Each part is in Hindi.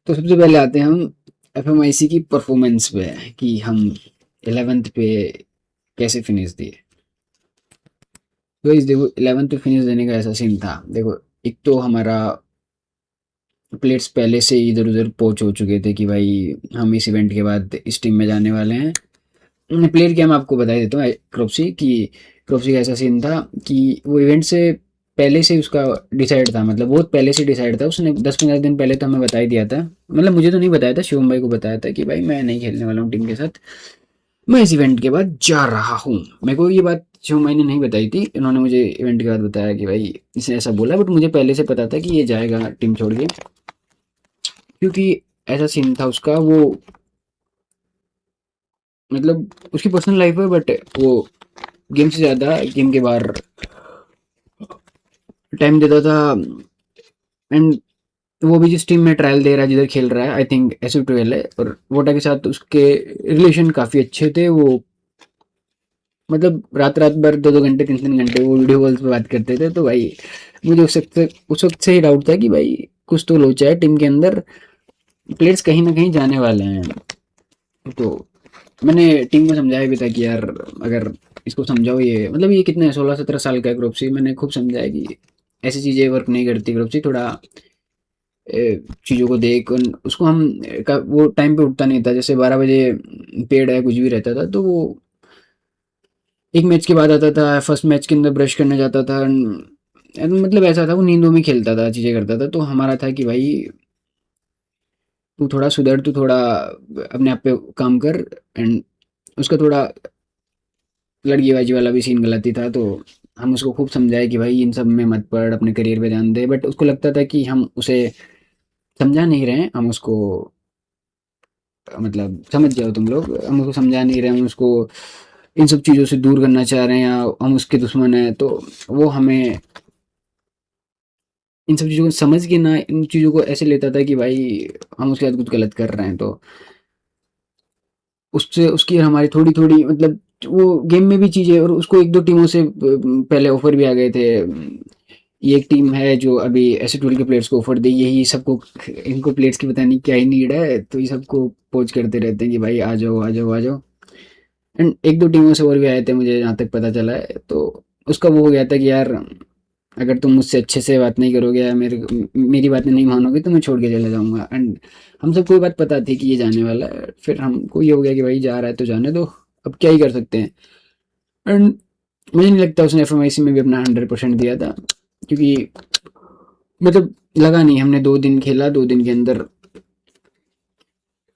तो सबसे पहले आते हैं हम एफएमआईसी की परफॉर्मेंस पे कि हम 11th पे कैसे फिनिश दिए। तो इस देखो 11th पे फिनिश देने का ऐसा सीन था। देखो एक तो हमारा प्लेट्स पहले से ही इधर उधर पहुंच हो चुके थे कि भाई हम इस इवेंट के बाद इस टीम में जाने वाले हैं। प्लेयर क्या मैं आपको बता ही देता हूँ क्रोप्सी का ऐसा सीन था कि वो इवेंट से पहले से उसका डिसाइड था, मतलब बहुत पहले से डिसाइड था। उसने 10-15 दिन पहले तो हमें बता ही दिया था, मतलब मुझे तो नहीं बताया था, शिवम भाई को बताया था कि भाई मैं नहीं खेलने वाला हूँ टीम के साथ, मैं इस इवेंट के बाद जा रहा हूँ। मेरे को ये बात शिवम भाई ने नहीं बताई थी, इन्होंने मुझे इवेंट के बाद बताया कि भाई इसने ऐसा बोला, बट मुझे पहले से पता था कि ये जाएगा टीम छोड़ के, क्योंकि ऐसा सीन था उसका। वो मतलब उसकी पर्सनल लाइफ है, बट वो गेम से ज़्यादा गेम के बाहर टाइम देता था। एंड वो भी जिस टीम में ट्रायल दे रहा है, जिधर खेल रहा है, आई थिंक एस12 है, और वोटा के साथ उसके रिलेशन काफ़ी अच्छे थे। वो मतलब रात रात भर 2-2 घंटे 3-3 घंटे वो वीडियो कॉल्स पे बात करते थे। तो भाई मुझे उस वक्त से ही डाउट था कि भाई कुछ तो लोचा है टीम के अंदर, प्लेयर्स कहीं ना कहीं जाने वाले हैं। तो मैंने टीम को समझाया भी था कि यार अगर इसको समझाओ, ये मतलब ये कितने 16-17 साल का है ग्रुप सी, मैंने खूब समझाया कि ऐसी चीज़ें वर्क नहीं करती ग्रुप सी, थोड़ा चीज़ों को देख उसको हम वो टाइम पे उठता नहीं था, जैसे 12 बजे पेड़ है कुछ भी रहता था, तो वो एक मैच के बाद आता था, फर्स्ट मैच के अंदर ब्रश करने जाता था मतलब ऐसा था, वो नींदों में खेलता था, चीज़ें करता था। तो हमारा था कि भाई तू थोड़ा सुधर, तू थोड़ा अपने आप पे काम कर। एंड उसका थोड़ा लड़कीबाजी वाला भी सीन गलत ही था, तो हम उसको खूब समझाए कि भाई इन सब में मत पड़, अपने करियर पे ध्यान दे। बट उसको लगता था कि हम उसे समझा नहीं रहे हैं, हम उसको मतलब समझ जाओ तुम लोग, हम उसको समझा नहीं रहे, हम उसको इन सब चीज़ों से दूर करना चाह रहे हैं, या हम उसके दुश्मन हैं। तो वो हमें इन सब चीज़ों को समझ के ना, इन चीज़ों को ऐसे लेता था कि भाई हम उसके साथ कुछ गलत कर रहे हैं। तो उससे उसकी और हमारी थोड़ी थोड़ी मतलब वो गेम में भी चीज़ें, और उसको एक दो टीमों से पहले ऑफर भी आ गए थे। ये एक टीम है जो अभी एस12 के प्लेयर्स को ऑफर दे, यही सबको, इनको प्लेयर्स की पता नहीं क्या ही नीड है, तो ये सबको पोच करते रहते हैं कि भाई आ जाओ आ जाओ आ जाओ। एंड एक दो टीमों से और भी आए थे, मुझे जहाँ तक पता चला है। तो उसका वो हो गया था कि यार अगर तुम मुझसे अच्छे से बात नहीं करोगे या मेरी बातें नहीं मानोगे तो मैं छोड़ के चला जाऊंगा। एंड हम सबको ये बात पता थी कि ये जाने वाला है, फिर हमको ये हो गया कि भाई जा रहा है तो जाने दो, अब क्या ही कर सकते हैं। एंड मुझे नहीं लगता उसने एफएमआईसी में भी अपना 100% दिया था, क्योंकि मतलब लगा नहीं, हमने 2 दिन खेला, 2 दिन के अंदर।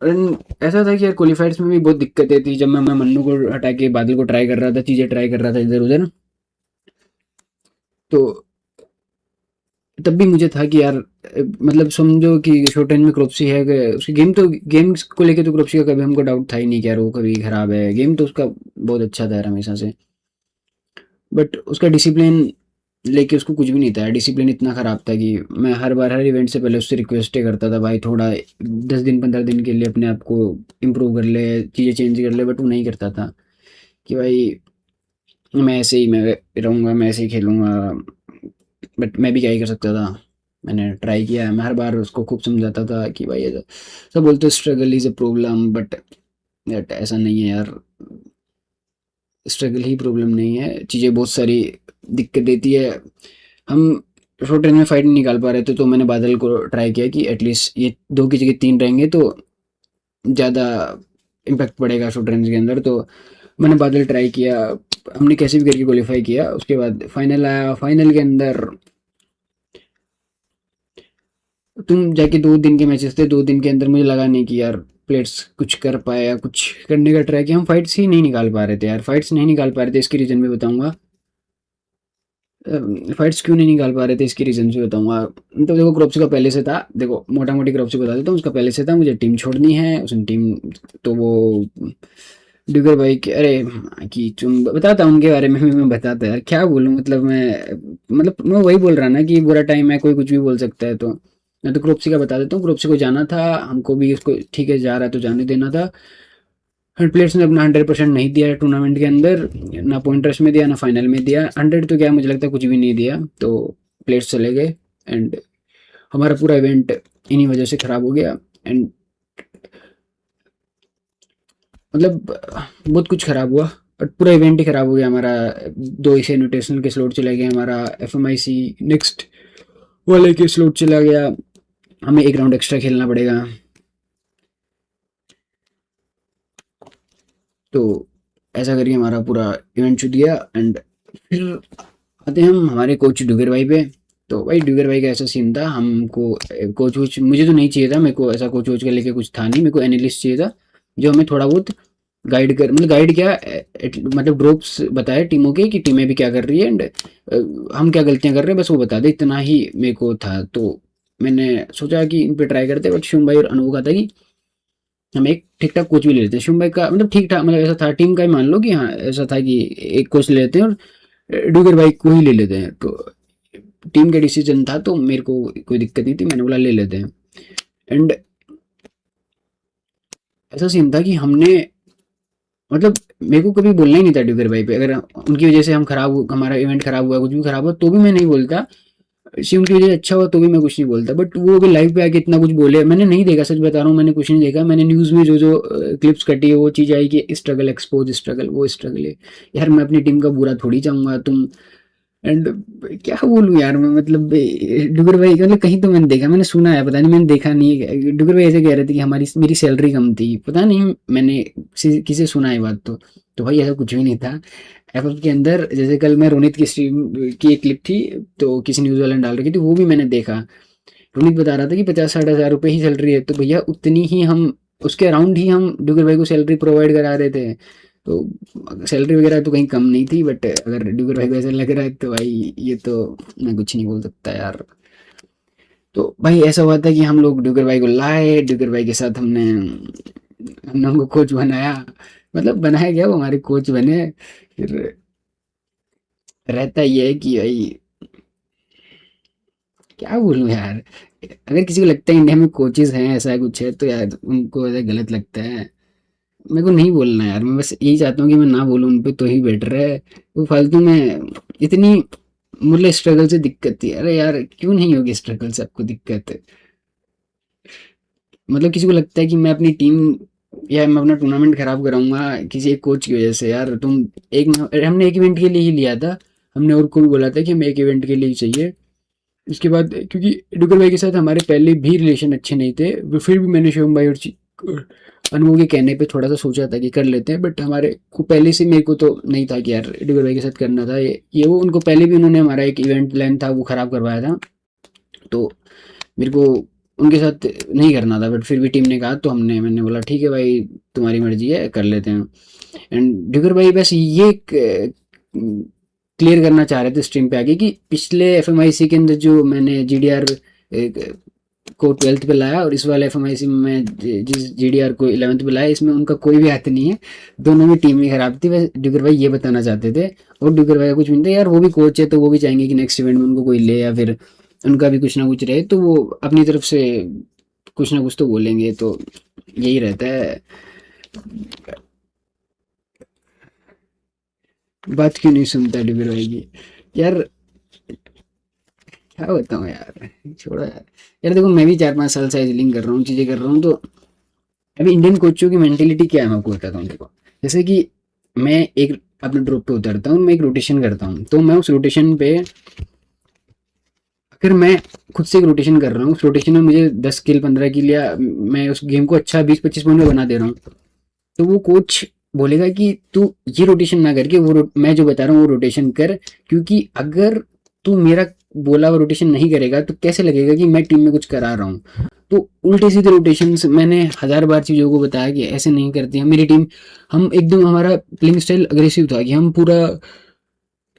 एंड ऐसा था कि यार क्वालिफायर्स में भी बहुत दिक्कतें थी, जब मैं मन्नू को हटा के बादल को ट्राई कर रहा था, चीज़ें ट्राई कर रहा था इधर उधर। तो तब भी मुझे था कि यार मतलब समझो कि शॉर्ट रेंज में क्रोप्सी है, उसकी गेम्स को लेके तो क्रोप्सी का कभी हमको डाउट था ही नहीं कि यार वो कभी खराब है, गेम तो उसका बहुत अच्छा था यार हमेशा से। बट उसका डिसिप्लिन लेके उसको कुछ भी नहीं था, डिसिप्लिन इतना ख़राब था कि मैं हर बार हर इवेंट से पहले उससे रिक्वेस्ट करता था, भाई थोड़ा 10 दिन 15 दिन के लिए अपने आप को इम्प्रूव कर ले, चीज़ें चेंज कर ले। बट वो नहीं करता था कि भाई मैं ऐसे ही मैं रहूँगा, मैं ऐसे ही खेलूँगा। बट मैं भी क्या ही कर सकता था, मैंने ट्राई किया है, मैं हर बार उसको खूब समझाता था कि भाई ये सब बोलते struggle is a problem, but ऐसा नहीं है यार, स्ट्रगल ही प्रॉब्लम नहीं है, चीज़ें बहुत सारी दिक्कत देती है। हम शॉर्ट रेंज में फाइट नहीं निकाल पा रहे थे, तो मैंने बादल को ट्राई किया कि एटलीस्ट ये 2 की जगह 3 रहेंगे तो ज़्यादा इम्पैक्ट पड़ेगा शॉर्ट रेंज के अंदर। तो मैंने बादल ट्राई किया, हमने कैसे भी करके क्वालिफाई किया। उसके बाद फाइनल आया, फाइनल के अंदर तुम जाके 2 दिन के मैचेस थे, 2 दिन के अंदर मुझे लगा नहीं कि यार प्लेयर्स कुछ कर पाए या कुछ करने का ट्राई किया। हम फाइट्स ही नहीं निकाल पा रहे थे यार, फाइट्स नहीं निकाल पा रहे थे, इसकी रीज़न भी बताऊंगा। फाइट्स क्यों नहीं निकाल पा रहे थे इसकी रीज़न भी बताऊंगा। तो देखो क्रॉप्सी का पहले से था, देखो मोटा मोटी क्रॉप्सी बता देता हूँ, उसका पहले से था मुझे टीम छोड़नी है, उसने टीम, तो वो डिगर भाई के अरे कि तुम बताता हूँ उनके बारे में भी, मैं बताता यार क्या बोलूँ, मतलब मैं वही बोल रहा ना कि बुरा टाइम है, कोई कुछ भी बोल सकता है। तो मैं तो क्रोप्सी का बता देता हूँ, क्रोप्सी को जाना था, हमको भी उसको ठीक है जा रहा है तो जाने देना था। प्लेयर्स ने अपना 100% नहीं दिया टूर्नामेंट के अंदर, ना पॉइंट रश में दिया ना फाइनल में दिया, 100 तो क्या मुझे लगता है कुछ भी नहीं दिया। तो प्लेयर्स चले गए एंड हमारा पूरा इवेंट इन्हीं वजह से ख़राब हो गया। एंड मतलब बहुत कुछ खराब हुआ और पूरा इवेंट ही खराब हो गया हमारा। 2 ऐसे इन्विटेशनल के स्लॉट चले गए, हमारा एफएमआईसी नेक्स्ट वाले के स्लॉट चला गया, हमें एक राउंड एक्स्ट्रा खेलना पड़ेगा। तो ऐसा करके हमारा पूरा इवेंट छूट गया। एंड फिर आते हैं हम हमारे कोच डुगर भाई पे। तो भाई डुगर भाई का ऐसा सीन था, हमको कोच वोच मुझे तो नहीं चाहिए था, मेरे को ऐसा कोच वोच का लेके कुछ था नहीं, मेरे को एनालिस्ट चाहिए था जो हमें थोड़ा बहुत गाइड कर, मतलब गाइड क्या, मतलब ड्रॉप्स बताए टीमों के कि टीमें भी क्या कर रही है एंड हम क्या गलतियां कर रहे हैं, बस वो बता दे, इतना ही मेरे को था। तो मैंने सोचा कि इन पे ट्राई करते, बट शिवम भाई और अनुभव का था कि हम एक ठीक ठाक कोच भी ले लेते हैं। शिवम भाई का मतलब ठीक ठाक, मतलब ऐसा था टीम का ही मान लो कि हाँ ऐसा था कि एक कोच ले लेते हैं और डुगर भाई को ही ले लेते हैं। तो टीम का डिसीजन था, तो मेरे को कोई दिक्कत नहीं थी, मैंने बोला ले लेते हैं। एंड ऐसा सीन था कि हमने मतलब मेरे को कभी बोलना ही नहीं था डुगर भाई पे, अगर उनकी वजह से हमारा इवेंट खराब हुआ, कुछ भी खराब हुआ तो भी मैं नहीं बोलता, शिवम की वजह से अच्छा हुआ तो भी मैं कुछ नहीं बोलता। बट वो भी लाइव पे आके इतना कुछ बोले, मैंने नहीं देखा, सच बता रहा हूँ, मैंने कुछ नहीं देखा। मैंने न्यूज़ में जो जो क्लिप्स कटी है वो चीज़ आई कि स्ट्रगल एक्सपोज, स्ट्रगल वो स्ट्रगल है। यार मैं अपनी टीम का बुरा थोड़ी चाहूंगा तुम। एंड क्या बोलूँ यार मैं, मतलब डुगर भाई मतलब कहीं तो मैंने देखा, मैंने सुना है, पता नहीं मैंने देखा नहीं है। डुगर भाई ऐसे कह रहे थे कि हमारी मेरी सैलरी कम थी, पता नहीं मैंने किसी सुना है बात। तो भाई ऐसा कुछ भी नहीं था। एफ के अंदर जैसे कल मैं रोनित की स्ट्रीम की एक क्लिप थी, तो किसी न्यूज़ वाले ने डाल रखी थी, वो भी मैंने देखा। रोनित बता रहा था कि 50-60 हज़ार रुपये ही सैलरी है, तो भैया उतनी ही हम उसके अराउंड ही हम डुगर भाई को सैलरी प्रोवाइड करा रहे थे। तो सैलरी वगैरह तो कहीं कम नहीं थी, बट अगर डुगर भाई को ऐसा लग रहा है तो भाई ये तो मैं कुछ नहीं बोल सकता यार। तो भाई ऐसा हुआ था कि हम लोग डुगर भाई को लाए, डुगर भाई के साथ हमने हमने उनको कोच बनाया, मतलब बनाया गया, वो हमारे कोच बने। फिर रहता ये है कि भाई क्या बोलूं यार, अगर किसी को लगता है इंडिया में कोचेज हैं ऐसा कुछ है तो यार उनको ऐसा गलत लगता है। मेरे को नहीं बोलना यार, मैं बस यही चाहता हूँ कि मैं ना बोलूँ उन पे तो ही बेटर है। वो फालतू में इतनी मुझे स्ट्रगल से दिक्कत थी, अरे यार क्यों नहीं होगी स्ट्रगल से आपको दिक्कत है। मतलब किसी को लगता है कि मैं अपनी टीम या मैं अपना टूर्नामेंट खराब कराऊंगा किसी एक कोच की वजह से, यार तुम एक हमने एक इवेंट के लिए ही लिया था, हमने और को भी बोला था कि हमें एक इवेंट के लिए ही चाहिए। उसके बाद क्योंकि डुगर भाई के साथ हमारे पहले भी रिलेशन अच्छे नहीं थे, फिर भी मैंने शिवम भाई और अनुभव के कहने पे थोड़ा सा सोचा था कि कर लेते हैं, बट हमारे को पहले से मेरे को तो नहीं था कि यार डुगर भाई के साथ करना था ये वो, उनको पहले भी उन्होंने हमारा एक इवेंट प्लान था वो ख़राब करवाया था। तो मेरे को उनके साथ नहीं करना था, बट फिर भी टीम ने कहा तो मैंने बोला ठीक है भाई तुम्हारी मर्जी है कर लेते हैं। एंड डुगर भाई बस ये क्लियर करना चाह रहे थे स्ट्रीम पे आके कि पिछले एफएमआईसी के अंदर जो मैंने जीडीआर को 12th पे लाया और इस वाले एफएमआईसी में मैं जिस जीडीआर को 11th पे लाया, इसमें उनका कोई भी हाथ नहीं है, दोनों में टीम ही खराब थी। बस डुगर भाई ये बताना चाहते थे, और डुगर भाई का कुछ भी नहीं था यार, वो भी कोच है तो वो भी चाहेंगे कि नेक्स्ट इवेंट में उनको कोई ले, या फिर उनका भी कुछ ना कुछ रहे, तो वो अपनी तरफ से कुछ ना कुछ तो बोलेंगे। तो यही रहता है। बात क्यों नहीं सुनता डुगर भाई की यार, क्या बताऊँ यार, छोड़ो यार। यार देखो मैं भी 4-5 साल से एजिलिंग कर रहा हूँ, चीज़ें कर रहा हूँ, तो अभी इंडियन कोचों की मेंटेलिटी क्या है मैं आपको बताता हूँ। देखो जैसे कि मैं एक अपने ड्रॉप पे उतरता हूँ, मैं एक रोटेशन करता हूँ, तो मैं उस रोटेशन पे अगर मैं खुद से एक रोटेशन कर रहा हूँ, उस रोटेशन में मुझे 10 किल 15 किल या मैं उस गेम को अच्छा 20-25 पॉइंट में बना दे रहा हूँ, तो वो कोच बोलेगा कि तू ये रोटेशन ना करके मैं जो बता रहा हूँ वो रोटेशन कर, क्योंकि अगर तू मेरा बोला हुआ रोटेशन नहीं करेगा तो कैसे लगेगा कि मैं टीम में कुछ करा रहा हूँ। तो उल्टे सीधे रोटेशन मैंने 1000 बार चीज़ों को बताया कि ऐसे नहीं करते हैं मेरी टीम। हम एकदम हमारा प्लेइंग स्टाइल अग्रेसिव था कि हम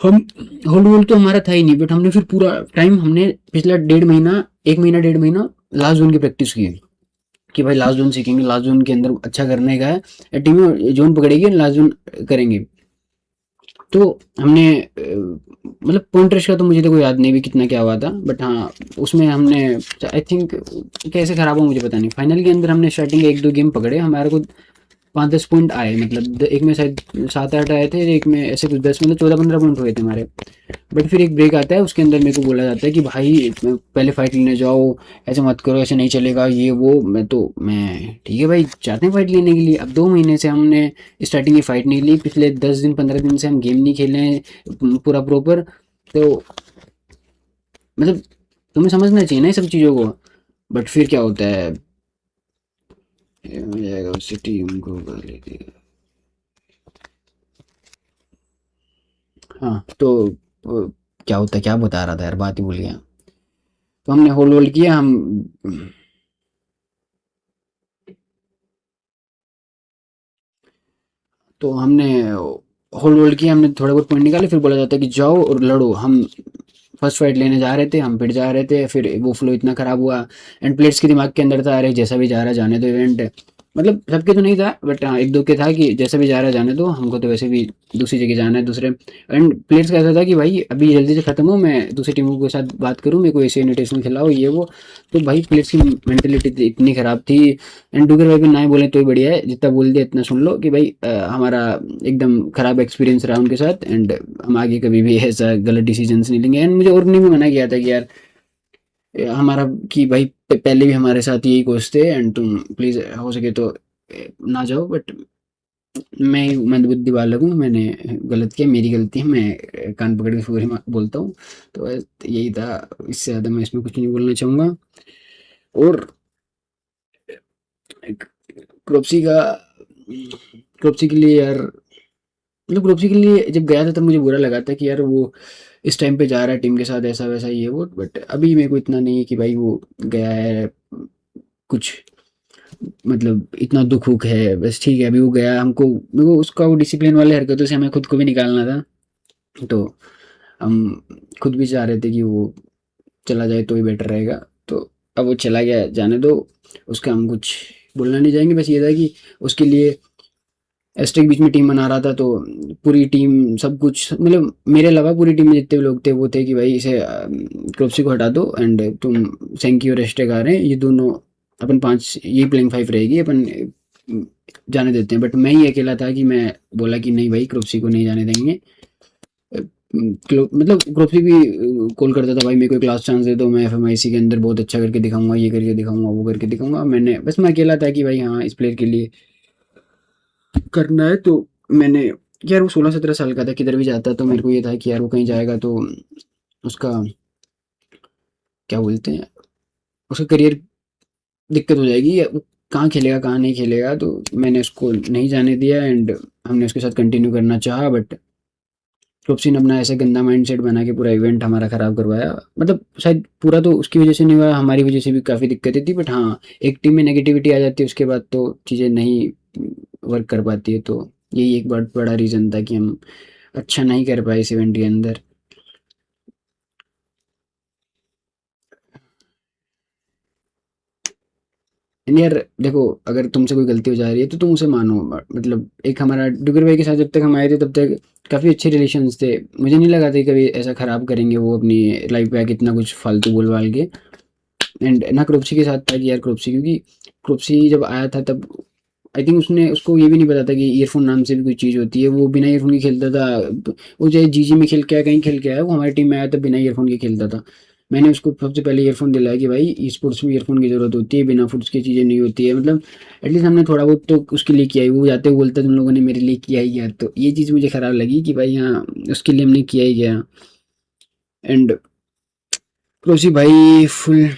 होल्ड वोल्ड तो हमारा था ही नहीं, बट हमने फिर पूरा टाइम हमने पिछला 1.5 महीना 1 महीना 1.5 महीना लास्ट जोन की प्रैक्टिस की कि भाई लास्ट जोन सीखेंगे, लास्ट जोन के अंदर अच्छा करने का है, टीम जोन पकड़ेगी लास्ट जोन करेंगे। तो हमने मतलब पॉइंट रश का तो मुझे तो कोई याद नहीं भी कितना क्या हुआ था, बट हाँ उसमें हमने आई थिंक कैसे खराब हुआ मुझे पता नहीं, फाइनल के अंदर हमने स्टार्टिंग के 1-2 गेम पकड़े, हमारे को 5-10 पॉइंट आए, मतलब एक में शायद 7-8 आए थे, एक में ऐसे कुछ 10, मतलब 14-15 पॉइंट हुए थे हमारे। बट फिर एक ब्रेक आता है, उसके अंदर मेरे को बोला जाता है कि भाई पहले फाइट लेने जाओ, ऐसे मत करो, ऐसे नहीं चलेगा ये वो। मैं ठीक है भाई, चाहते हैं फाइट लेने के लिए। अब 2 महीने से हमने स्टार्टिंग की फाइट नहीं ली, पिछले 10 दिन 15 दिन से हम गेम नहीं खेले हैं पूरा प्रॉपर। तो मतलब तुम्हें समझना चाहिए ना ये सब चीज़ों को। बट फिर क्या होता है, ये हो जाएगा उससे टीम को गाली देगा। हाँ तो क्या होता है, क्या बता रहा था यार, बात ही भूल गया। तो हमने होल्ड होल्ड किया हम। तो हमने होल्ड होल्ड किया, हमने थोड़े बहुत पॉइंट निकाले, फिर बोला जाता है कि जाओ और लड़ो। हम फर्स्ट फाइट लेने जा रहे थे, हम पिट जा रहे थे, फिर वो फ्लो इतना खराब हुआ। एंड प्लेयर्स के दिमाग के अंदर था, अरे जैसा भी जा रहा है जाने दो इवेंट। मतलब सबके तो नहीं था, बट हाँ एक दो के था कि जैसा भी जा रहा है जाने दो, हमको तो वैसे भी दूसरी जगह जाना है दूसरे। एंड प्लेयर्स का ऐसा था कि भाई अभी जल्दी से खत्म हो, मैं दूसरी टीमों के साथ बात करूँ, मेरे को ऐसे इन्विटेशन खिलाओ ये वो। तो भाई प्लेयर्स की मेंटेलिटी इतनी खराब थी। एंड डुगर भाई भी ना ही बोले तो ही बढ़िया है, जितना बोल दिया इतना सुन लो कि भाई हमारा एकदम खराब एक्सपीरियंस रहा उनके साथ। एंड हम आगे कभी भी ऐसा गलत डिसीजंस नहीं लेंगे। एंड मुझे और ने भी मना किया था कि यार हमारा कि भाई पहले भी हमारे साथ यही कोच थे, एंड तुम प्लीज़ हो सके तो ना जाओ। बट मैं मंदबुद्धि वाला हूँ, मैंने गलत किया, मेरी गलती है, मैं कान पकड़ के सॉरी बोलता हूँ। तो यही था, इससे ज़्यादा मैं इसमें कुछ नहीं बोलना चाहूँगा। और क्रोप्सी का क्रोप्सी के लिए यार, मतलब ग्रुप सी के लिए जब गया था तब मुझे बुरा लगा था कि यार वो इस टाइम पे जा रहा है टीम के साथ, ऐसा वैसा ये वो। बट अभी मेरे को इतना नहीं है कि भाई वो गया है कुछ, मतलब इतना दुख उख है, बस ठीक है अभी वो गया। हमको मेरे को उसका वो डिसिप्लिन वाले हरकतों से हमें खुद को भी निकालना था। तो हम खुद भी चाह रहे थे कि वो चला जाए तो ही बेटर रहेगा। तो अब वो चला गया, जाने दो। उसका हम कुछ बोलना नहीं चाहेंगे, बस ये था कि उसके लिए एस्टेक बीच में टीम बना रहा था। तो पूरी टीम सब कुछ, मतलब मेरे अलावा पूरी टीम में जितने भी लोग थे वो थे कि भाई इसे क्रोप्सी को हटा दो, एंड तुम सेंकी और एस्टेक आ रहे हैं, ये दोनों अपन पांच, ये प्लेइंग फाइव रहेगी, अपन जाने देते हैं। बट मैं ही अकेला था कि मैं बोला कि नहीं भाई क्रोप्सी को नहीं जाने देंगे। मतलब क्रोप्सी भी कॉल करता था, भाई मेरे को एक लास्ट चांस दे दो, मैं एफएमआईसी के अंदर बहुत अच्छा करके दिखाऊंगा, ये करके दिखाऊंगा, वो करके दिखाऊंगा। मैंने बस, मैं अकेला था कि भाई हाँ इस प्लेयर के लिए करना है। तो मैंने, यार वो 16-17 साल का था, किधर भी जाता तो मेरे को ये था कि यार वो कहीं जाएगा तो उसका क्या बोलते हैं, उसका करियर दिक्कत हो जाएगी, या वो कहाँ खेलेगा कहाँ नहीं खेलेगा। तो मैंने उसको नहीं जाने दिया, एंड हमने उसके साथ कंटिन्यू करना चाहा। बट टॉपसी ने अपना ऐसे गंदा माइंडसेट बना के पूरा इवेंट हमारा खराब करवाया। मतलब शायद पूरा तो उसकी वजह से नहीं हुआ, हमारी वजह से भी काफ़ी दिक्कतें थी। बट हाँ, एक टीम में नेगेटिविटी आ जाती है उसके बाद तो चीज़ें नहीं वर्क कर पाती है। तो यही एक बहुत बड़ा रीज़न था कि हम अच्छा नहीं कर पाए इस इवेंट के अंदर। यानी यार देखो, अगर तुमसे कोई गलती हो जा रही है तो तुम उसे मानो। मतलब एक हमारा डुगर भाई के साथ जब तक हम आए थे तब तक काफ़ी अच्छे रिलेशंस थे। मुझे नहीं लगा था कभी ऐसा ख़राब करेंगे वो अपनी लाइफ पे आके इतना कुछ फालतू बोल बाल के। एंड ना क्रोप्सी के साथ था कि यार क्रोप्सी, क्योंकि क्रोप्सी जब आया था तब आई थिंक उसने, उसको ये भी नहीं पता था कि ईयरफोन नाम से भी कोई चीज़ होती है। वो बिना ईयरफोन के खेलता था। वो चाहे जीजी में खेल के आया, कहीं खेल के आया, वो हमारी टीम में आया तब बिना ईयरफोन के खेलता था। मैंने उसको सबसे पहले ईयरफोन दिलाया कि भाई ई स्पोर्ट्स में ईयरफोन की ज़रूरत होती है, बिना फुट्स की चीज़ें नहीं होती है। मतलब एटलीस्ट हमने थोड़ा बहुत तो उसके लिए किया ही। वो जाते हुए बोलता तुम लोगों ने मेरे लिए किया ही क्या। तो ये चीज़ मुझे ख़राब लगी कि भाई हाँ, उसके लिए हमने किया ही गया। एंड क्रोसी भाई फुल